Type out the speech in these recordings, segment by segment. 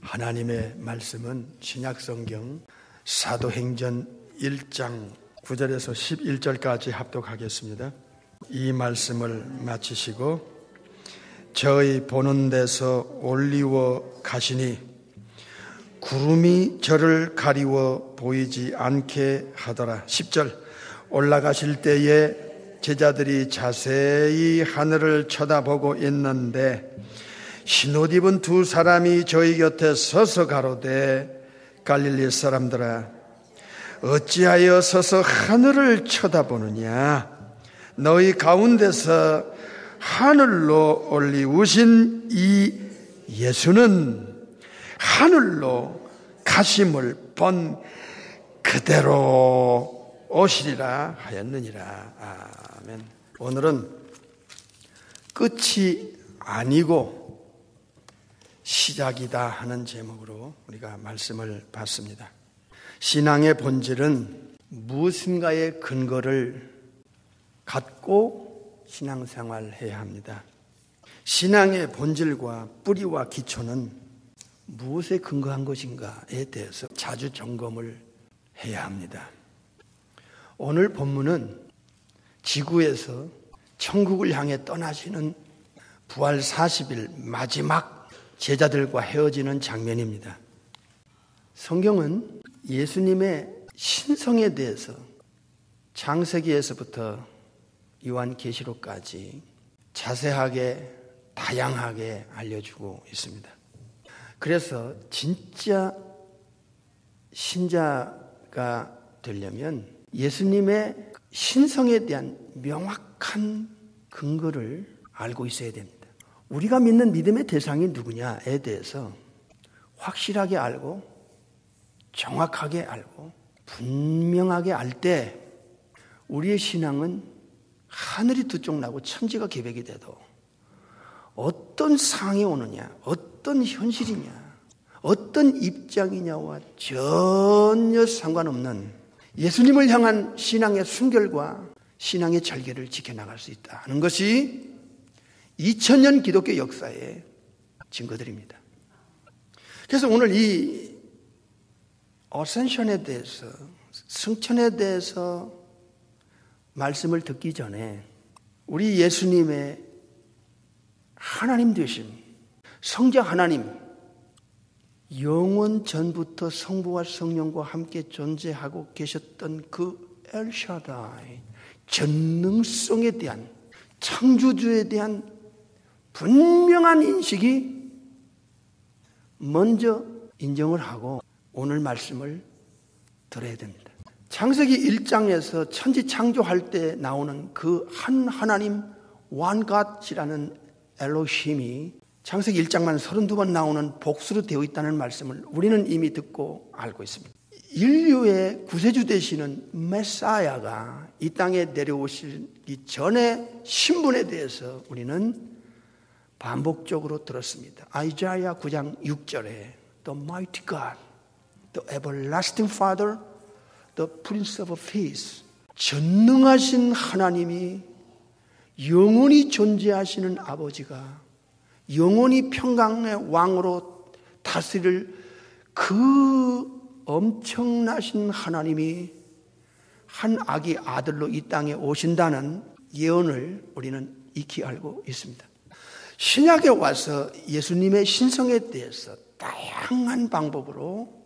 하나님의 말씀은 신약성경 사도행전 1장 9절에서 11절까지 합독하겠습니다. 이 말씀을 마치시고 저희 보는 데서 올리워 가시니 구름이 저를 가리워 보이지 않게 하더라. 10절 올라가실 때에 제자들이 자세히 하늘을 쳐다보고 있는데 흰옷 입은 두 사람이 저희 곁에 서서 가로되 갈릴리 사람들아 어찌하여 서서 하늘을 쳐다보느냐 너희 가운데서 하늘로 올리우신 이 예수는 하늘로 가심을 본 그대로 오시리라 하였느니라. 아멘. 오늘은 끝이 아니고 시작이다 하는 제목으로 우리가 말씀을 봤습니다. 신앙의 본질은 무엇인가의 근거를 갖고 신앙생활해야 합니다. 신앙의 본질과 뿌리와 기초는 무엇에 근거한 것인가에 대해서 자주 점검을 해야 합니다. 오늘 본문은 지구에서 천국을 향해 떠나시는 부활 40일 마지막 제자들과 헤어지는 장면입니다. 성경은 예수님의 신성에 대해서 창세기에서부터 요한계시록까지 자세하게 다양하게 알려주고 있습니다. 그래서 진짜 신자가 되려면 예수님의 신성에 대한 명확한 근거를 알고 있어야 됩니다. 우리가 믿는 믿음의 대상이 누구냐에 대해서 확실하게 알고 정확하게 알고 분명하게 알 때 우리의 신앙은 하늘이 두 쪽 나고 천지가 계백이 돼도 어떤 상황이 오느냐, 어떤 현실이냐, 어떤 입장이냐와 전혀 상관없는 예수님을 향한 신앙의 순결과 신앙의 절개를 지켜나갈 수 있다는 것이 2000년 기독교 역사의 증거들입니다. 그래서 오늘 이 어센션에 대해서, 승천에 대해서 말씀을 듣기 전에 우리 예수님의 하나님 되심, 성자 하나님, 영원 전부터 성부와 성령과 함께 존재하고 계셨던 그 엘샤다이, 전능성에 대한, 창조주에 대한 분명한 인식이 먼저 인정을 하고 오늘 말씀을 들어야 됩니다. 창세기 1장에서 천지 창조할 때 나오는 그 한 하나님 원갓이라는 엘로힘이 창세기 1장만 32번 나오는 복수로 되어 있다는 말씀을 우리는 이미 듣고 알고 있습니다. 인류의 구세주 되시는 메사야가 이 땅에 내려오시기 전에 신분에 대해서 우리는 반복적으로 들었습니다. 아이자야 9장 6절에 The mighty God, the everlasting Father, the Prince of Peace, 전능하신 하나님이 영원히 존재하시는 아버지가 영원히 평강의 왕으로 다스릴 그 엄청나신 하나님이 한 아기 아들로 이 땅에 오신다는 예언을 우리는 익히 알고 있습니다. 신약에 와서 예수님의 신성에 대해서 다양한 방법으로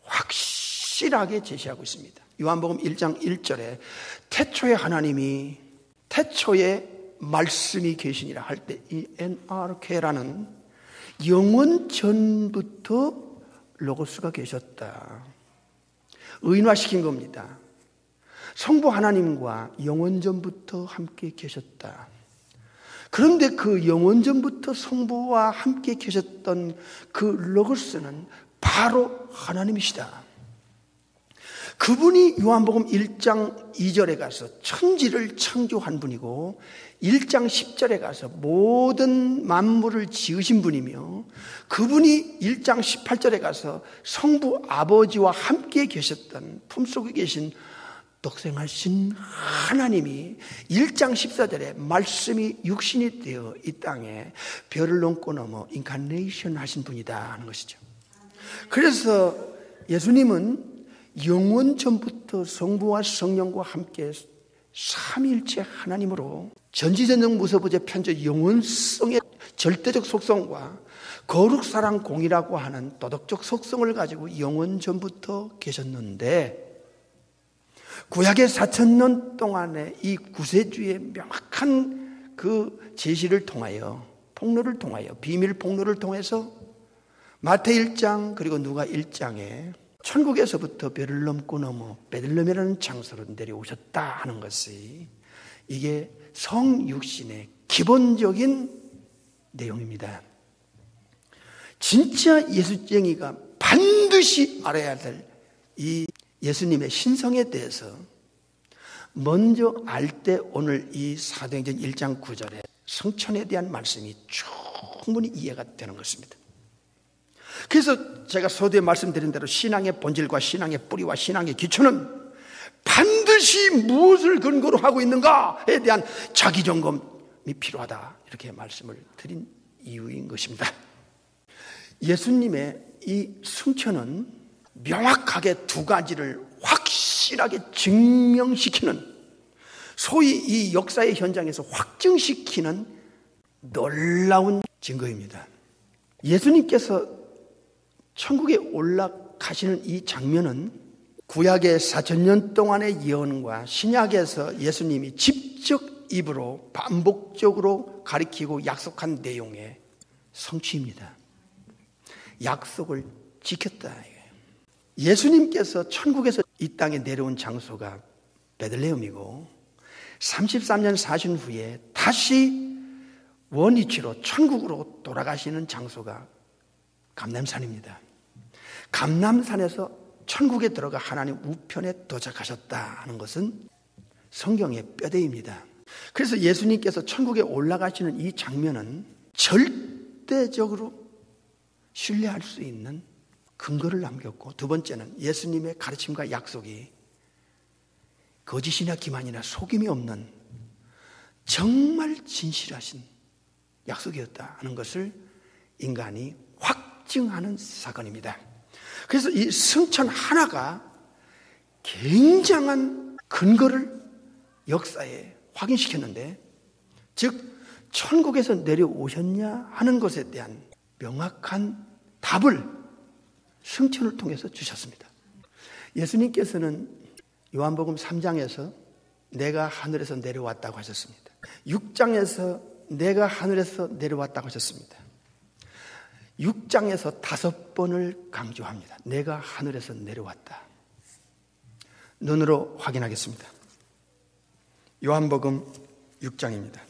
확실하게 제시하고 있습니다. 요한복음 1장 1절에 태초에 하나님이 태초에 말씀이 계시니라 할 때 이 NRK라는 영원 전부터 로고스가 계셨다. 의인화시킨 겁니다. 성부 하나님과 영원 전부터 함께 계셨다. 그런데 그 영원 전부터 성부와 함께 계셨던 그 로고스는 바로 하나님이시다. 그분이 요한복음 1장 2절에 가서 천지를 창조한 분이고 1장 10절에 가서 모든 만물을 지으신 분이며 그분이 1장 18절에 가서 성부 아버지와 함께 계셨던 품속에 계신 독생하신 하나님이 1장 14절에 말씀이 육신이 되어 이 땅에 별을 넘고 넘어 인카네이션 하신 분이다 하는 것이죠. 그래서 예수님은 영원 전부터 성부와 성령과 함께 삼위일체 하나님으로 전지전능 무서부재 편저 영원성의 절대적 속성과 거룩 사랑 공이라고 하는 도덕적 속성을 가지고 영원 전부터 계셨는데, 구약의 4,000년 동안의 이 구세주의 명확한 그 제시를 통하여, 폭로를 통하여, 비밀 폭로를 통해서 마태 1장 그리고 누가 1장에 천국에서부터 별을 넘고 넘어 베들레헴이라는 장소로 내려오셨다 하는 것이, 이게 성육신의 기본적인 내용입니다. 진짜 예수쟁이가 반드시 알아야 될 이 예수님의 신성에 대해서 먼저 알 때 오늘 이 사도행전 1장 9절에 성천에 대한 말씀이 충분히 이해가 되는 것입니다. 그래서 제가 서두에 말씀드린 대로 신앙의 본질과 신앙의 뿌리와 신앙의 기초는 반드시 무엇을 근거로 하고 있는가에 대한 자기점검이 필요하다, 이렇게 말씀을 드린 이유인 것입니다. 예수님의 이 승천은 명확하게 두 가지를 확실하게 증명시키는, 소위 이 역사의 현장에서 확증시키는 놀라운 증거입니다. 예수님께서 천국에 올라가시는 이 장면은 구약의 4,000년 동안의 예언과 신약에서 예수님이 직접 입으로 반복적으로 가리키고 약속한 내용의 성취입니다. 약속을 지켰다. 예수님께서 천국에서 이 땅에 내려온 장소가 베들레헴이고 33년 사신 후에 다시 원위치로 천국으로 돌아가시는 장소가 감람산입니다. 감람산에서 천국에 들어가 하나님 우편에 도착하셨다 하는 것은 성경의 뼈대입니다. 그래서 예수님께서 천국에 올라가시는 이 장면은 절대적으로 신뢰할 수 있는 근거를 남겼고, 두 번째는 예수님의 가르침과 약속이 거짓이나 기만이나 속임이 없는 정말 진실하신 약속이었다 하는 것을 인간이 확증하는 사건입니다. 그래서 이 승천 하나가 굉장한 근거를 역사에 확인시켰는데, 즉 천국에서 내려오셨냐 하는 것에 대한 명확한 답을 승천을 통해서 주셨습니다. 예수님께서는 요한복음 3장에서 내가 하늘에서 내려왔다고 하셨습니다. 6장에서 내가 하늘에서 내려왔다고 하셨습니다. 6장에서 5번을 강조합니다. 내가 하늘에서 내려왔다. 눈으로 확인하겠습니다. 요한복음 6장입니다.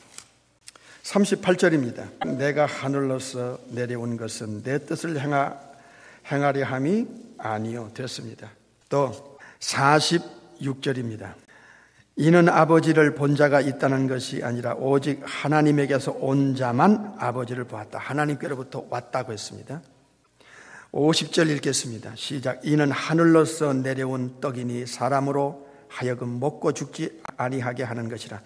38절입니다. 내가 하늘로서 내려온 것은 내 뜻을 행하려 함이 아니요 됐습니다. 또 46절입니다. 이는 아버지를 본 자가 있다는 것이 아니라 오직 하나님에게서 온 자만 아버지를 보았다. 하나님께로부터 왔다고 했습니다. 50절 읽겠습니다. 시작. 이는 하늘로서 내려온 떡이니 사람으로 하여금 먹고 죽지 아니하게 하는 것이라.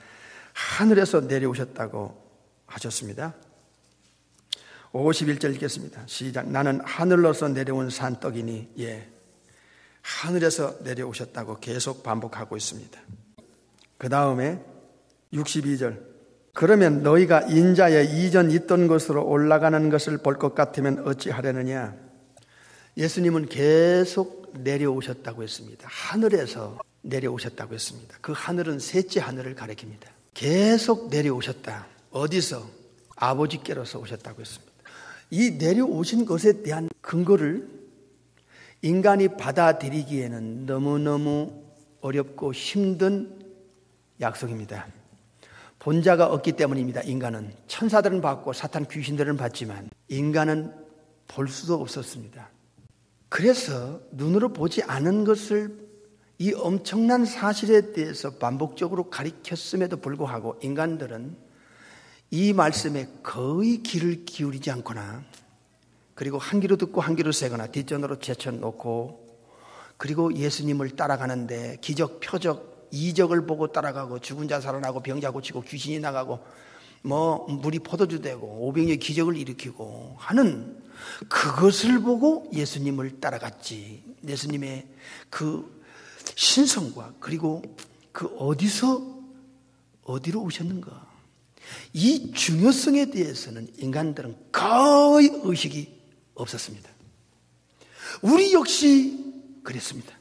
하늘에서 내려오셨다고 하셨습니다. 51절 읽겠습니다. 시작. 나는 하늘로서 내려온 산떡이니, 하늘에서 내려오셨다고 계속 반복하고 있습니다. 그 다음에 62절. 그러면 너희가 인자의 이전 있던 곳으로 올라가는 것을 볼 것 같으면 어찌하려느냐. 예수님은 계속 내려오셨다고 했습니다. 하늘에서 내려오셨다고 했습니다. 그 하늘은 셋째 하늘을 가리킵니다. 계속 내려오셨다. 어디서? 아버지께로서 오셨다고 했습니다. 이 내려오신 것에 대한 근거를 인간이 받아들이기에는 너무너무 어렵고 힘든 약속입니다. 본자가 없기 때문입니다. 인간은. 천사들은 받고 사탄 귀신들은 받지만 인간은 볼 수도 없었습니다. 그래서 눈으로 보지 않은 것을, 이 엄청난 사실에 대해서 반복적으로 가리켰음에도 불구하고 인간들은 이 말씀에 거의 귀를 기울이지 않거나, 그리고 한 귀로 듣고 한 귀로 새거나 뒷전으로 제쳐놓고, 그리고 예수님을 따라가는데 기적, 표적, 이적을 보고 따라가고 죽은 자 살아나고 병자 고치고 귀신이 나가고 뭐 물이 포도주 되고 500의 기적을 일으키고 하는 그것을 보고 예수님을 따라갔지. 예수님의 그 신성과 그리고 그 어디로 오셨는가, 이 중요성에 대해서는 인간들은 거의 의식이 없었습니다. 우리 역시 그랬습니다.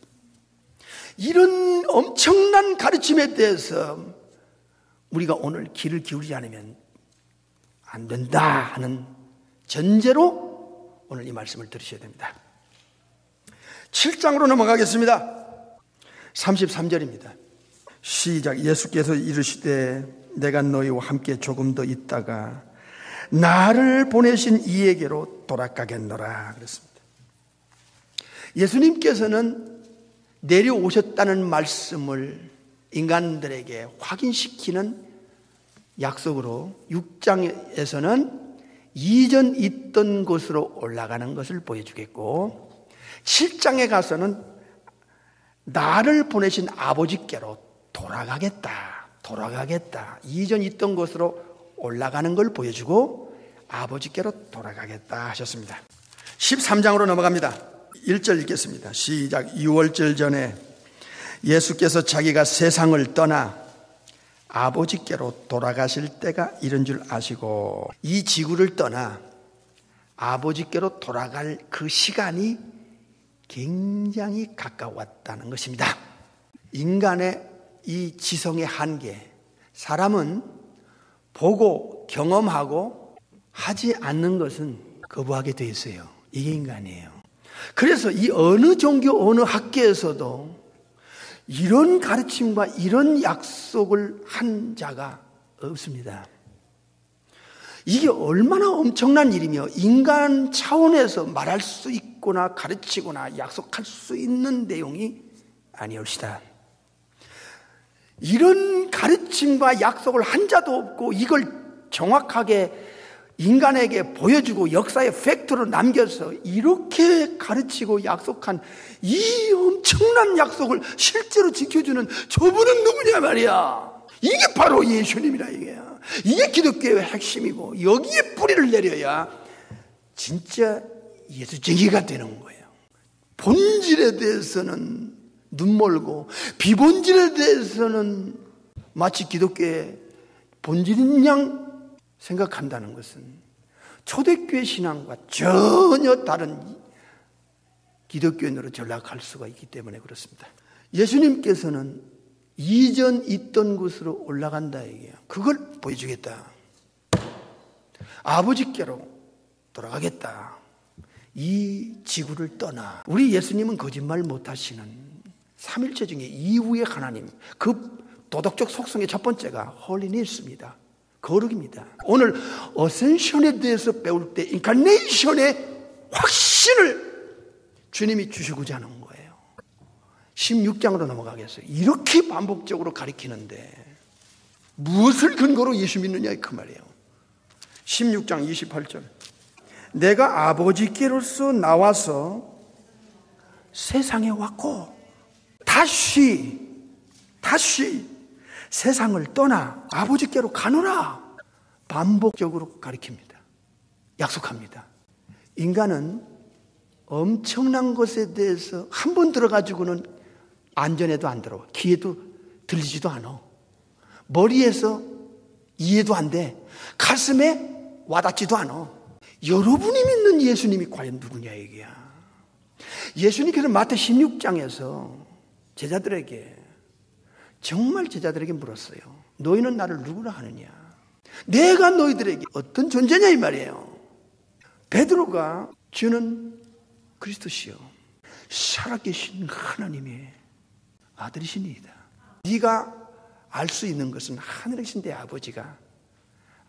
이런 엄청난 가르침에 대해서 우리가 오늘 귀를 기울이지 않으면 안 된다 하는 전제로 오늘 이 말씀을 들으셔야 됩니다. 7장으로 넘어가겠습니다. 33절입니다. 시작. 예수께서 이르시되 내가 너희와 함께 조금 더 있다가 나를 보내신 이에게로 돌아가겠노라 그랬습니다. 예수님께서는 내려오셨다는 말씀을 인간들에게 확인시키는 약속으로 6장에서는 이전 있던 곳으로 올라가는 것을 보여주겠고 7장에 가서는 나를 보내신 아버지께로 돌아가겠다. 이전 있던 곳으로 올라가는 걸 보여주고 아버지께로 돌아가겠다 하셨습니다. 13장으로 넘어갑니다. 1절 읽겠습니다. 시작. 6월절 전에 예수께서 자기가 세상을 떠나 아버지께로 돌아가실 때가 이른 줄 아시고 이 지구를 떠나 아버지께로 돌아갈 그 시간이 굉장히 가까웠다는 것입니다. 인간의 이 지성의 한계, 사람은 보고 경험하고 하지 않는 것은 거부하게 돼 있어요. 이게 인간이에요. 그래서 이 어느 종교 어느 학계에서도 이런 가르침과 이런 약속을 한 자가 없습니다. 이게 얼마나 엄청난 일이며 인간 차원에서 말할 수 있거나 가르치거나 약속할 수 있는 내용이 아니올시다. 이런 가르침과 약속을 한 자도 없고 이걸 정확하게 인간에게 보여주고 역사의 팩트로 남겨서 이렇게 가르치고 약속한 이 엄청난 약속을 실제로 지켜주는 저분은 누구냐 말이야. 이게 바로 예수님이라 이게야. 이게 기독교의 핵심이고 여기에 뿌리를 내려야 진짜 예수쟁이가 되는 거예요. 본질에 대해서는 눈멀고 비본질에 대해서는 마치 기독교의 본질인 양 생각한다는 것은 초대교회 신앙과 전혀 다른 기독교인으로 전락할 수가 있기 때문에 그렇습니다. 예수님께서는 이전 있던 곳으로 올라간다 얘기예요. 그걸 보여주겠다. 아버지께로 돌아가겠다. 이 지구를 떠나. 우리 예수님은 거짓말 못하시는 삼일체 중에 이후의 하나님, 그 도덕적 속성의 첫 번째가 홀리니스입니다. 거룩입니다. 오늘 어센션에 대해서 배울 때 인카네이션의 확신을 주님이 주시고자 하는 거예요. 16장으로 넘어가겠어요. 이렇게 반복적으로 가리키는데 무엇을 근거로 예수 믿느냐 그 말이에요. 16장 28절. 내가 아버지께로서 나와서 세상에 왔고 다시 세상을 떠나 아버지께로 가노라. 반복적으로 가리킵니다. 약속합니다. 인간은 엄청난 것에 대해서 한 번 들어가지고는 안전에도 안 들어와. 귀에도 들리지도 않아. 머리에서 이해도 안 돼. 가슴에 와닿지도 않아. 여러분이 믿는 예수님이 과연 누구냐 얘기야. 예수님께서 마태 16장에서 제자들에게 정말 제자들에게 물었어요. 너희는 나를 누구라 하느냐? 내가 너희들에게 어떤 존재냐 이 말이에요. 베드로가 주는 그리스도시요 살아계신 하나님의 아들이시니이다. 네가 알 수 있는 것은 하늘에 계신 내 아버지가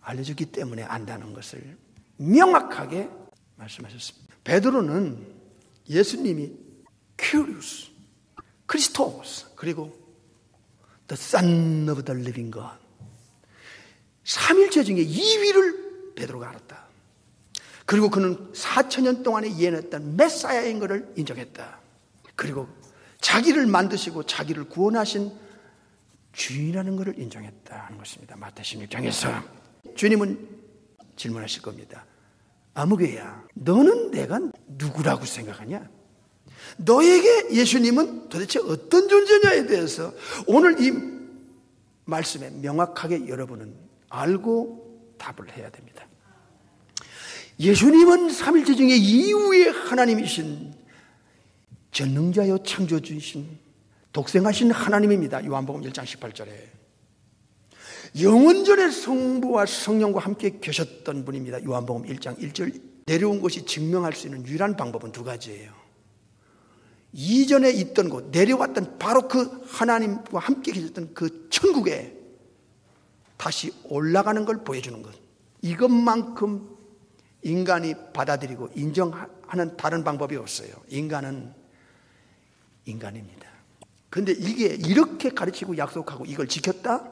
알려줬기 때문에 안다는 것을 명확하게 말씀하셨습니다. 베드로는 예수님이 큐리우스, 크리스토스, 그리고 The Son of the Living God, 삼일체 중에 2위를 베드로가 알았다. 그리고 그는 4,000년 동안에 예언했던 메사야인 것을 인정했다. 그리고 자기를 만드시고 자기를 구원하신 주인이라는 것을 인정했다는 것입니다. 마태 16장에서 주님은 질문하실 겁니다. 아무개야, 너는 내가 누구라고 생각하냐? 너에게 예수님은 도대체 어떤 존재냐에 대해서 오늘 이 말씀에 명확하게 여러분은 알고 답을 해야 됩니다. 예수님은 삼일체 중에 이후의 하나님이신 전능자요 창조주이신 독생하신 하나님입니다. 요한복음 1장 18절에 영원전에 성부와 성령과 함께 계셨던 분입니다. 요한복음 1장 1절. 내려온 것이 증명할 수 있는 유일한 방법은 두 가지예요. 이전에 있던 곳, 내려왔던 바로 그 하나님과 함께 계셨던 그 천국에 다시 올라가는 걸 보여주는 것. 이것만큼 인간이 받아들이고 인정하는 다른 방법이 없어요. 인간은 인간입니다. 그런데 이게 이렇게 가르치고 약속하고 이걸 지켰다?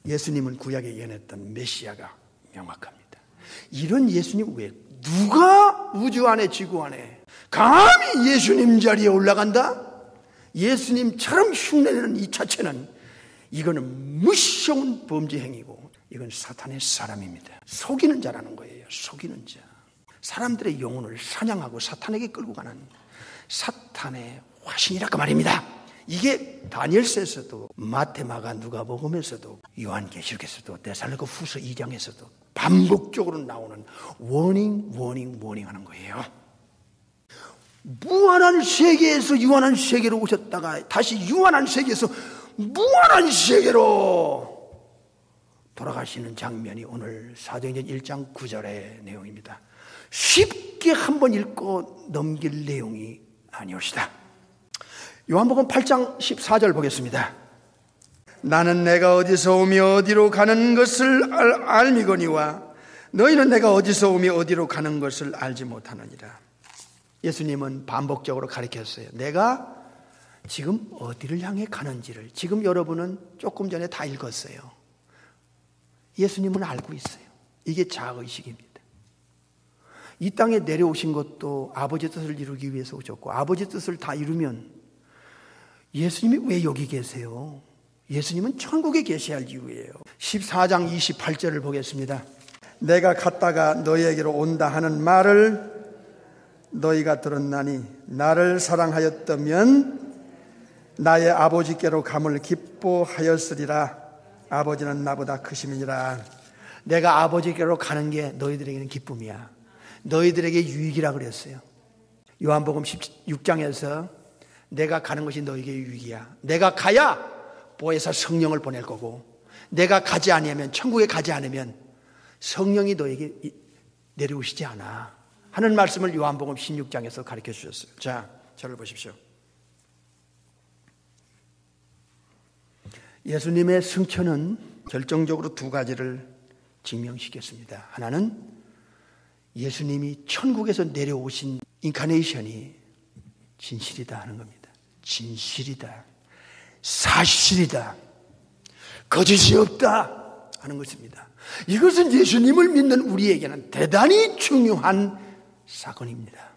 예수님은 구약에 예언했던 메시아가 명확합니다. 이런 예수님 외에 누가 우주 안에 지구 안에 감히 예수님 자리에 올라간다? 예수님처럼 흉내내는 이 자체는 이거는 무서운 범죄 행위고 이건 사탄의 사람입니다. 속이는 자라는 거예요. 속이는 자. 사람들의 영혼을 사냥하고 사탄에게 끌고 가는 사탄의 화신이라고 말입니다. 이게 다니엘서에서도 마태, 마가, 누가복음에서도 요한계시록에서도 데살로니가 후서 2장에서도 반복적으로 나오는 워닝 하는 거예요. 무한한 세계에서 유한한 세계로 오셨다가 다시 유한한 세계에서 무한한 세계로 돌아가시는 장면이 오늘 사도행전 1장 9절의 내용입니다. 쉽게 한번 읽고 넘길 내용이 아니옵시다. 요한복음 8장 14절 보겠습니다. 나는 내가 어디서 오며 어디로 가는 것을 알미거니와 너희는 내가 어디서 오며 어디로 가는 것을 알지 못하느니라. 예수님은 반복적으로 가르쳤어요. 내가 지금 어디를 향해 가는지를 지금 여러분은 조금 전에 다 읽었어요. 예수님은 알고 있어요. 이게 자아의식입니다. 이 땅에 내려오신 것도 아버지 뜻을 이루기 위해서 오셨고 아버지 뜻을 다 이루면 예수님이 왜 여기 계세요? 예수님은 천국에 계셔야 할 이유예요. 14장 28절을 보겠습니다. 내가 갔다가 너희에게로 온다 하는 말을 너희가 들었나니 나를 사랑하였다면 나의 아버지께로 감을 기뻐하였으리라. 아버지는 나보다 크심이니라. 내가 아버지께로 가는 게 너희들에게는 기쁨이야. 너희들에게 유익이라 그랬어요. 요한복음 16장에서 내가 가는 것이 너희에게 유익이야. 내가 가야 보혜사 성령을 보낼 거고 내가 가지 않으면 천국에 가지 않으면 성령이 너에게 내려오시지 않아 하는 말씀을 요한복음 16장에서 가르쳐 주셨어요. 자, 저를 보십시오. 예수님의 승천은 결정적으로 두 가지를 증명시켰습니다. 하나는 예수님이 천국에서 내려오신 인카네이션이 진실이다 하는 겁니다. 진실이다. 사실이다. 거짓이 없다 하는 것입니다. 이것은 예수님을 믿는 우리에게는 대단히 중요한 사건입니다.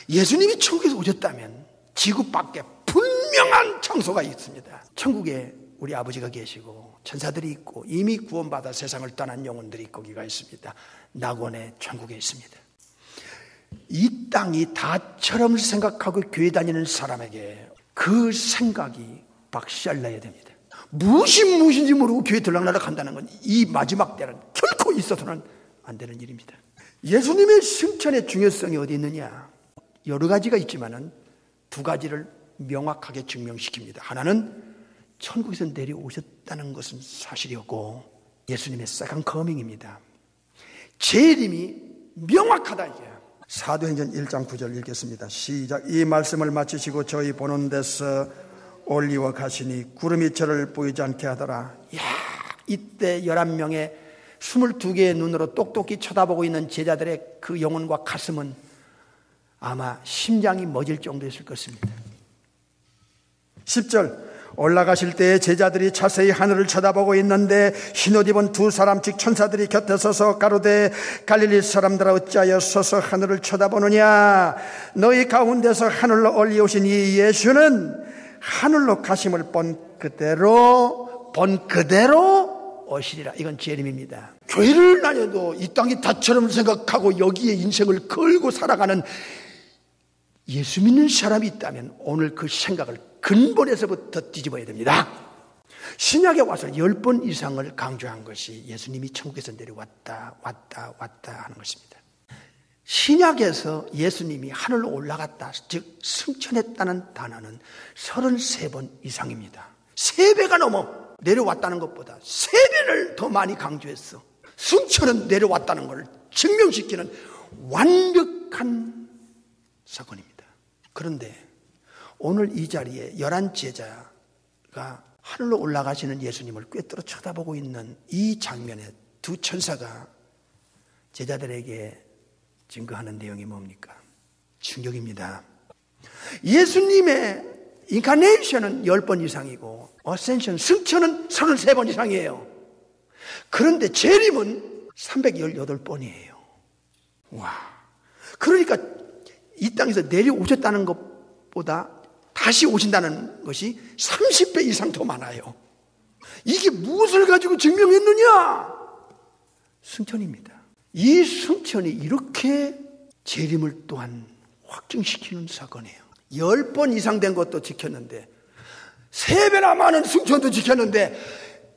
예수님이 천국에서 오셨다면 지구 밖에 분명한 장소가 있습니다. 천국에 우리 아버지가 계시고 천사들이 있고 이미 구원받아 세상을 떠난 영혼들이 거기가 있습니다. 낙원의 천국에 있습니다. 이 땅이 다처럼 생각하고 교회 다니는 사람에게 그 생각이 박살나야 됩니다. 무엇인지 모르고 교회 들락날락 한다는 건 이 마지막 때는 결코 있어서는 안 되는 일입니다. 예수님의 승천의 중요성이 어디 있느냐? 여러 가지가 있지만은 두 가지를 명확하게 증명시킵니다. 하나는 천국에서 내려오셨다는 것은 사실이었고 예수님의 세컨드 커밍입니다. 재림이 명확하다 이게. 사도행전 1장 9절 읽겠습니다. 시작. 이 말씀을 마치시고 저희 보는 데서 올리워 가시니 구름이 저를 보이지 않게 하더라. 이야, 이때 11명의 22개의 눈으로 똑똑히 쳐다보고 있는 제자들의 그 영혼과 가슴은 아마 심장이 멎을 정도였을 것입니다. 10절. 올라가실 때에 제자들이 자세히 하늘을 쳐다보고 있는데 흰옷 입은 두 사람 즉 천사들이 곁에 서서 가로되 갈릴리 사람들아 어찌하여 서서 하늘을 쳐다보느냐? 너희 가운데서 하늘로 올리오신 이 예수는 하늘로 가심을 본 그대로 본 그대로 오시리라. 이건 재림입니다. 교회를 다녀도 이 땅이 다처럼 생각하고 여기에 인생을 걸고 살아가는 예수 믿는 사람이 있다면 오늘 그 생각을 근본에서부터 뒤집어야 됩니다. 신약에 와서 10번 이상을 강조한 것이 예수님이 천국에서 내려왔다 하는 것입니다. 신약에서 예수님이 하늘로 올라갔다, 즉 승천했다는 단어는 33번 이상입니다. 3배가 넘어 내려왔다는 것보다 3배를 더 많이 강조했어. 승천은 내려왔다는 걸 증명시키는 완벽한 사건입니다. 그런데 오늘 이 자리에 11제자가 하늘로 올라가시는 예수님을 꿰뚫어 쳐다보고 있는 이 장면에 두 천사가 제자들에게 증거하는 내용이 뭡니까? 충격입니다. 예수님의 인카네이션은 10번 이상이고 어센션, 승천은 33번 이상이에요. 그런데 재림은 318번이에요. 와, 그러니까 이 땅에서 내려오셨다는 것보다 다시 오신다는 것이 30배 이상 더 많아요. 이게 무엇을 가지고 증명했느냐? 승천입니다. 이 승천이 이렇게 재림을 또한 확증시키는 사건이에요. 10번 이상 된 것도 지켰는데 3배나 많은 승천도 지켰는데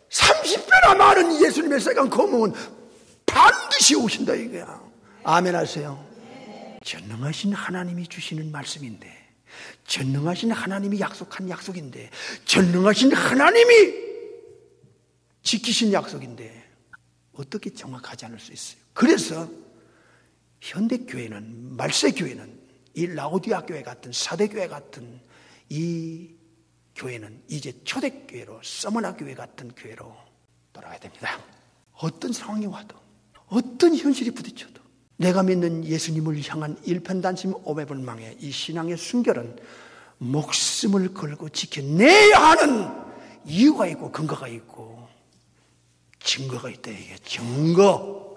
30배나 많은 예수님의 세관 거명은 반드시 오신다 이거야. 아멘 하세요. 전능하신 하나님이 주시는 말씀인데, 전능하신 하나님이 약속한 약속인데, 전능하신 하나님이 지키신 약속인데 어떻게 정확하지 않을 수 있어요? 그래서 현대교회는, 말세교회는, 이 라오디아 교회 같은, 사대교회 같은 이 교회는 이제 초대교회로, 서머나 교회 같은 교회로 돌아가야 됩니다. 어떤 상황이 와도, 어떤 현실이 부딪혀도 내가 믿는 예수님을 향한 일편단심 오매불망의 이 신앙의 순결은 목숨을 걸고 지켜내야 하는 이유가 있고 근거가 있고 증거가 있다. 이게 증거.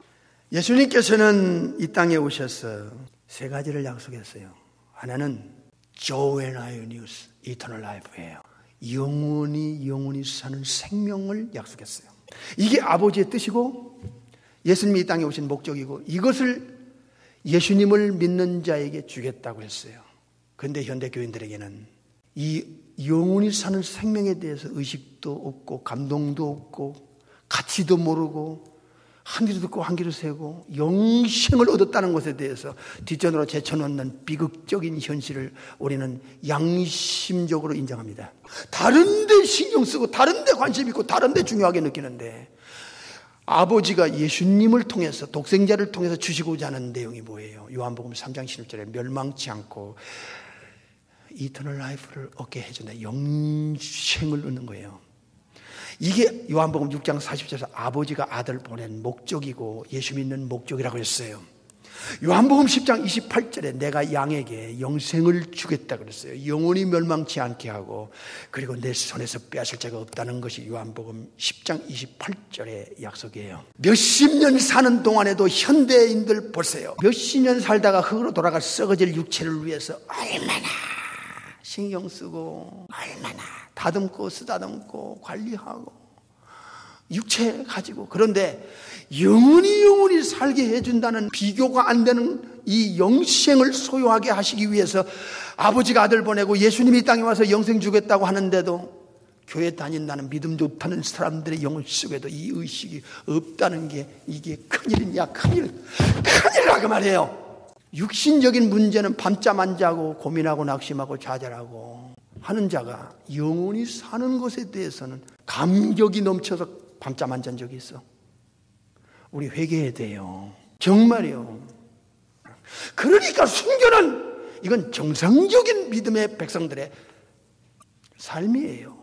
예수님께서는 이 땅에 오셔서 3가지를 약속했어요. 하나는 Joy and Iron News, Eternal Life예요. 영원히 사는 생명을 약속했어요. 이게 아버지의 뜻이고 예수님이 이 땅에 오신 목적이고 이것을 예수님을 믿는 자에게 주겠다고 했어요. 그런데 현대교인들에게는 이 영원히 사는 생명에 대해서 의식도 없고 감동도 없고 가치도 모르고 한 귀로 듣고 한 귀로 세고 영생을 얻었다는 것에 대해서 뒷전으로 제쳐놓는 비극적인 현실을 우리는 양심적으로 인정합니다. 다른 데 신경 쓰고 다른 데 관심 있고 다른 데 중요하게 느끼는데 아버지가 예수님을 통해서 독생자를 통해서 주시고자 하는 내용이 뭐예요? 요한복음 3장 16절에 멸망치 않고 이터널 라이프를 얻게 해준다. 영생을 얻는 거예요. 이게 요한복음 6장 40절에서 아버지가 아들 보낸 목적이고 예수 믿는 목적이라고 했어요. 요한복음 10장 28절에 내가 양에게 영생을 주겠다 그랬어요. 영원히 멸망치 않게 하고 그리고 내 손에서 빼앗을 자가 없다는 것이 요한복음 10장 28절의 약속이에요. 몇십 년 사는 동안에도 현대인들 보세요. 몇십 년 살다가 흙으로 돌아가 썩어질 육체를 위해서 얼마나 신경 쓰고 얼마나 다듬고 쓰다듬고 관리하고 육체 가지고 그런데 영원히 살게 해준다는 비교가 안 되는 이 영생을 소유하게 하시기 위해서 아버지가 아들 보내고 예수님이 이 땅에 와서 영생 주겠다고 하는데도 교회 다닌다는 믿음 좋다는 사람들의 영혼 속에도 이 의식이 없다는 게 이게 큰일이냐 큰일이라고 말해요. 육신적인 문제는 밤잠 안 자고 고민하고 낙심하고 좌절하고 하는 자가 영원히 사는 것에 대해서는 감격이 넘쳐서 밤잠 안 잔 적이 있어. 우리 회개해야 돼요. 정말이요. 그러니까 순교는 이건 정상적인 믿음의 백성들의 삶이에요.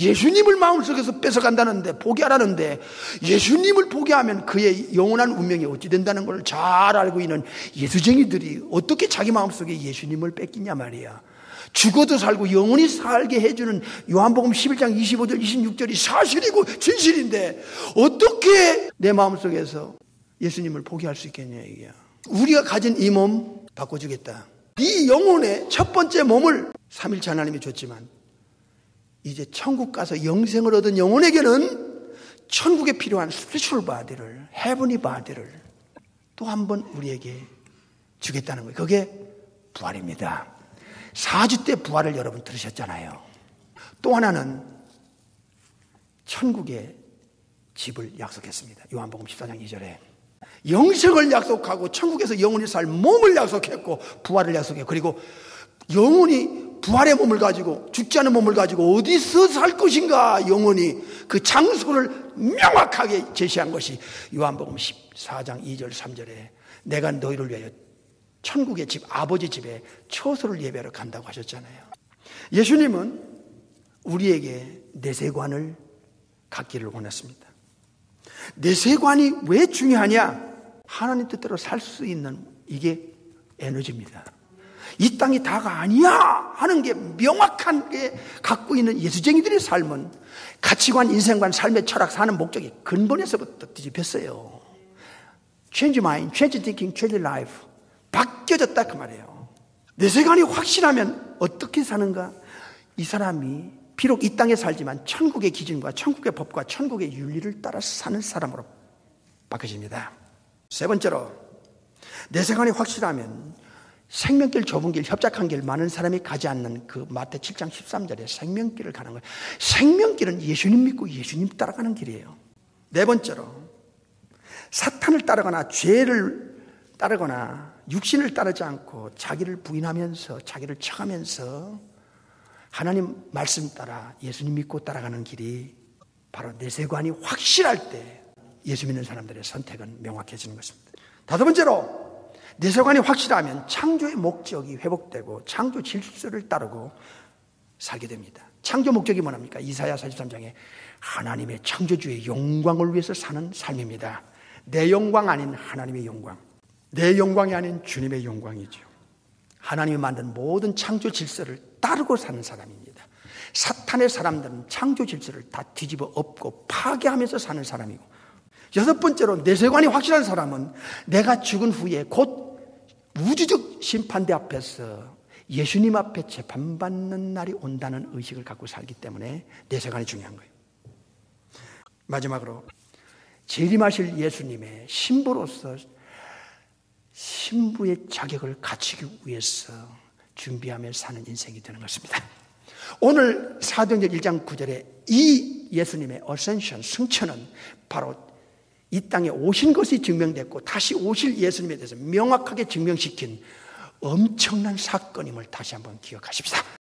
예수님을 마음속에서 뺏어간다는데 포기하라는데 예수님을 포기하면 그의 영원한 운명이 어찌 된다는 걸 잘 알고 있는 예수쟁이들이 어떻게 자기 마음속에 예수님을 뺏기냐 말이야. 죽어도 살고 영원히 살게 해주는 요한복음 11장 25절 26절이 사실이고 진실인데 어떻게 내 마음속에서 예수님을 포기할 수 있겠냐 이게. 우리가 가진 이 몸 바꿔주겠다. 이 영혼의 첫 번째 몸을 삼일체 하나님이 줬지만 이제 천국 가서 영생을 얻은 영혼에게는 천국에 필요한 스피리추얼 바디를, 헤븐리 바디를 또 한 번 우리에게 주겠다는 거예요. 그게 부활입니다. 4주 때 부활을 여러분 들으셨잖아요. 또 하나는 천국의 집을 약속했습니다. 요한복음 14장 2절에 영생을 약속하고 천국에서 영원히 살 몸을 약속했고 부활을 약속했고, 그리고 영원히 부활의 몸을 가지고, 죽지 않은 몸을 가지고 어디서 살 것인가, 영원히 그 장소를 명확하게 제시한 것이 요한복음 14장 2절 3절에 내가 너희를 위하여 천국의 집, 아버지 집에 처소를 예배하러 간다고 하셨잖아요. 예수님은 우리에게 내세관을 갖기를 원했습니다. 내세관이 왜 중요하냐? 하나님 뜻대로 살 수 있는 이게 에너지입니다. 이 땅이 다가 아니야 하는 게 명확하게 갖고 있는 예수쟁이들의 삶은 가치관, 인생관, 삶의 철학, 사는 목적이 근본에서부터 뒤집혔어요. Change mind, change thinking, change life. 바뀌어졌다 그 말이에요. 내세관이 확실하면 어떻게 사는가? 이 사람이 비록 이 땅에 살지만 천국의 기준과 천국의 법과 천국의 윤리를 따라 사는 사람으로 바뀌어집니다. 세 번째로, 내세관이 확실하면 생명길, 좁은 길, 협착한 길, 많은 사람이 가지 않는 그 마태 7장 13절에 생명길을 가는 거예요. 생명길은 예수님 믿고 예수님 따라가는 길이에요. 네 번째로, 사탄을 따르거나 죄를 따르거나 육신을 따르지 않고 자기를 부인하면서 자기를 쳐가면서 하나님 말씀 따라 예수님 믿고 따라가는 길이 바로 내세관이 확실할 때 예수 믿는 사람들의 선택은 명확해지는 것입니다. 다섯 번째로, 내세관이 확실하면 창조의 목적이 회복되고 창조 질서를 따르고 살게 됩니다. 창조 목적이 뭐랍니까? 이사야 43장에 하나님의 창조주의 영광을 위해서 사는 삶입니다. 내 영광 아닌 하나님의 영광, 내 영광이 아닌 주님의 영광이죠. 하나님이 만든 모든 창조 질서를 따르고 사는 사람입니다. 사탄의 사람들은 창조 질서를 다 뒤집어 엎고 파괴하면서 사는 사람이고, 여섯 번째로, 내세관이 확실한 사람은 내가 죽은 후에 곧 우주적 심판대 앞에서 예수님 앞에 재판받는 날이 온다는 의식을 갖고 살기 때문에 내세관이 중요한 거예요. 마지막으로, 재림하실 예수님의 신부로서 신부의 자격을 갖추기 위해서 준비하며 사는 인생이 되는 것입니다. 오늘 사도행전 1장 9절에 이 예수님의 어센션, 승천은 바로 이 땅에 오신 것이 증명됐고 다시 오실 예수님에 대해서 명확하게 증명시킨 엄청난 사건임을 다시 한번 기억하십시다.